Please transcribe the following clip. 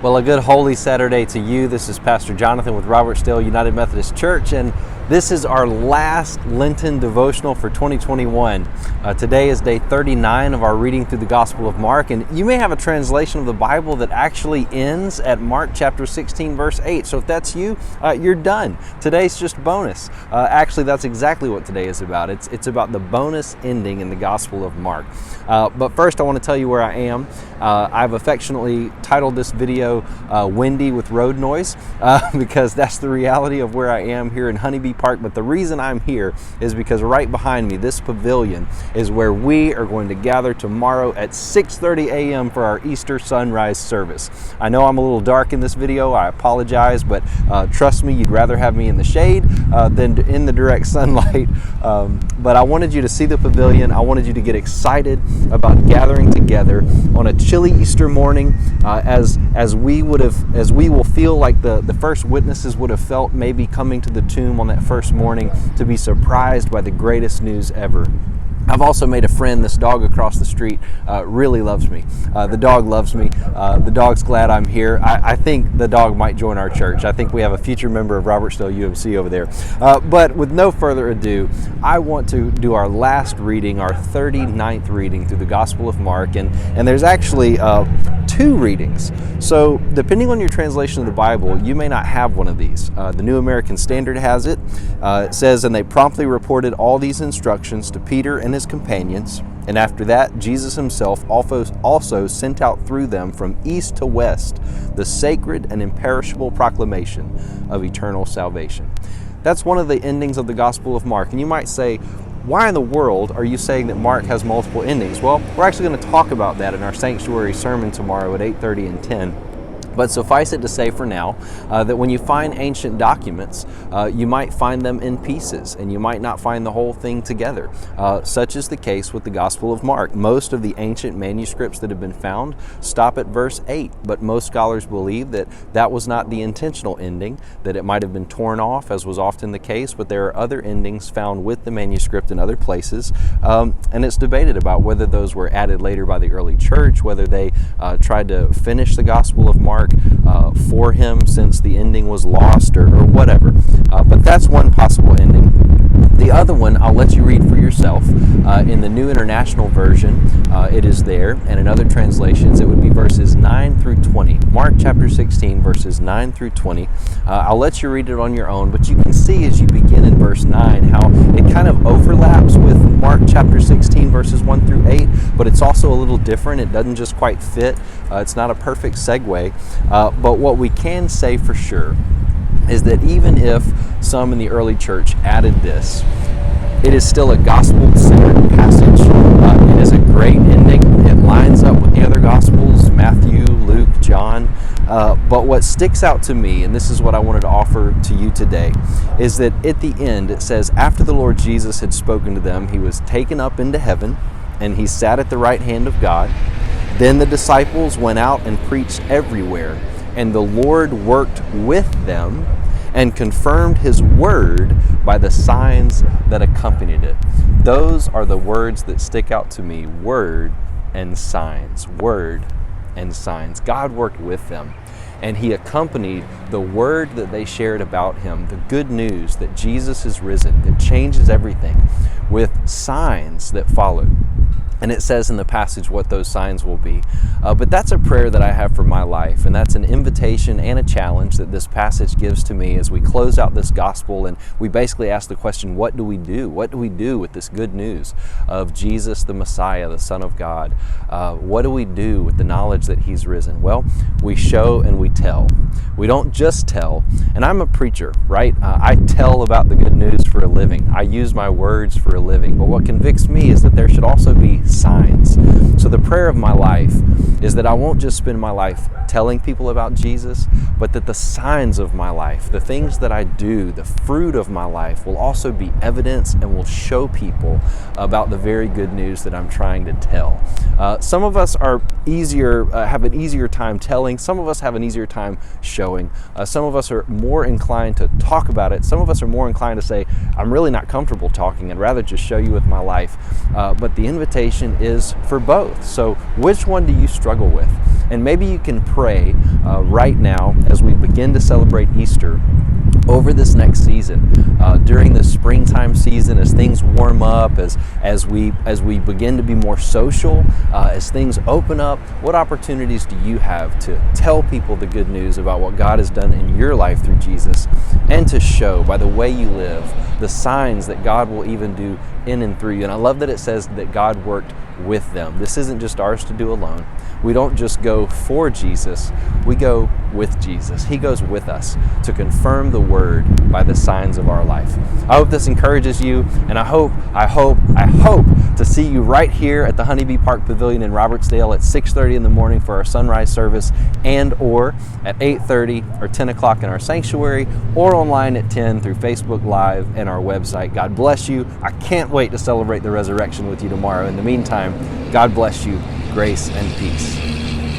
Well, a good Holy Saturday to you. This is Pastor Jonathan with Robertsdale United Methodist Church, and this is our last Lenten devotional for 2021. Today is day 39 of our reading through the Gospel of Mark, and you may have a translation of the Bible that actually ends at Mark chapter 16, verse 8. So if that's you, you're done. Today's just bonus. Actually, that's exactly what today is about. It's about the bonus ending in the Gospel of Mark. But first, I want to tell you where I am. I've affectionately titled this video Windy with Road Noise because that's the reality of where I am here in Honeybee Park. But the reason I'm here is because right behind me, this pavilion is where we are going to gather tomorrow at 6:30 a.m. for our Easter sunrise service. I know I'm a little dark in this video. I apologize, but trust me, you'd rather have me in the shade than in the direct sunlight. But I wanted you to see the pavilion. I wanted you to get excited about gathering together on a chilly Easter morning as we will feel like the first witnesses would have felt, maybe coming to the tomb on that first morning to be surprised by the greatest news ever. I've also made a friend. This dog across the street really loves me. The dog loves me. The dog's glad I'm here. I think the dog might join our church. I think we have a future member of Robertsdale UMC over there. But with no further ado, I want to do our last reading, our 39th reading through the Gospel of Mark. And there's actually two readings. So depending on your translation of the Bible, you may not have one of these. The New American Standard has it. It says, "And they promptly reported all these instructions to Peter and his companions, and after that Jesus himself also sent out through them from east to west the sacred and imperishable proclamation of eternal salvation." That's one of the endings of the Gospel of Mark. And you might say, why in the world are you saying that Mark has multiple endings? Well, we're actually going to talk about that in our sanctuary sermon tomorrow at 8:30 and 10. But suffice it to say for now that when you find ancient documents, you might find them in pieces, and you might not find the whole thing together. Such is the case with the Gospel of Mark. Most of the ancient manuscripts that have been found stop at verse 8, but most scholars believe that that was not the intentional ending, that it might have been torn off, as was often the case, but there are other endings found with the manuscript in other places, and it's debated about whether those were added later by the early church, whether they tried to finish the Gospel of Mark for him since the ending was lost or whatever. But that's one possible ending. The other one, I'll let you read for yourself. In the New International Version, it is there, and in other translations, it would be verses 9 through 20. Mark chapter 16, verses 9 through 20. I'll let you read it on your own, but you can see as you begin in verse 9 how it kind of overlaps with Mark chapter 16, verses 1 through 8, but it's also a little different. It doesn't just quite fit. It's not a perfect segue, but what we can say for sure is that even if some in the early church added this, it is still a gospel-centered passage. It is a great ending. It lines up with the other gospels, Matthew, Luke, John. But what sticks out to me, and this is what I wanted to offer to you today, is that at the end it says, after the Lord Jesus had spoken to them, he was taken up into heaven, and he sat at the right hand of God. Then the disciples went out and preached everywhere, and the Lord worked with them and confirmed his word by the signs that accompanied it. Those are the words that stick out to me: word and signs, word and signs. God worked with them, and he accompanied the word that they shared about him, the good news that Jesus is risen, that changes everything, with signs that followed. And it says in the passage what those signs will be. But that's a prayer that I have for my life, and that's an invitation and a challenge that this passage gives to me as we close out this gospel, and we basically ask the question, what do we do? What do we do with this good news of Jesus the Messiah, the Son of God? What do we do with the knowledge that he's risen? Well, we show and we tell. We don't just tell, and I'm a preacher, right? I tell about the good news for a living. I use my words for a living, but what convicts me is that there should also be signs. So the prayer of my life is that I won't just spend my life telling people about Jesus, but that the signs of my life, the things that I do, the fruit of my life will also be evidence and will show people about the very good news that I'm trying to tell. Some of us are have an easier time telling. Some of us have an easier time showing. Some of us are more inclined to talk about it. Some of us are more inclined to say, I'm really not comfortable talking. I'd rather just show you with my life. But the invitation is for both. So which one do you struggle with? And maybe you can pray right now as we begin to celebrate Easter over this next season, during the springtime season, as things warm up, as we begin to be more social, as things open up. What opportunities do you have to tell people the good news about what God has done in your life through Jesus, and to show by the way you live the signs that God will even do in and through you? And I love that it says that God worked with them. This isn't just ours to do alone. We don't just go for Jesus, we go with Jesus. He goes with us to confirm the word by the signs of our life. I hope this encourages you, and I hope to see you right here at the Honeybee Park Pavilion in Robertsdale at 6:30 in the morning for our sunrise service, and or at 8:30 or 10 o'clock in our sanctuary, or online at 10 through Facebook Live and our website. God bless you. I can't wait to celebrate the resurrection with you tomorrow. In the meantime, God bless you. Grace and peace.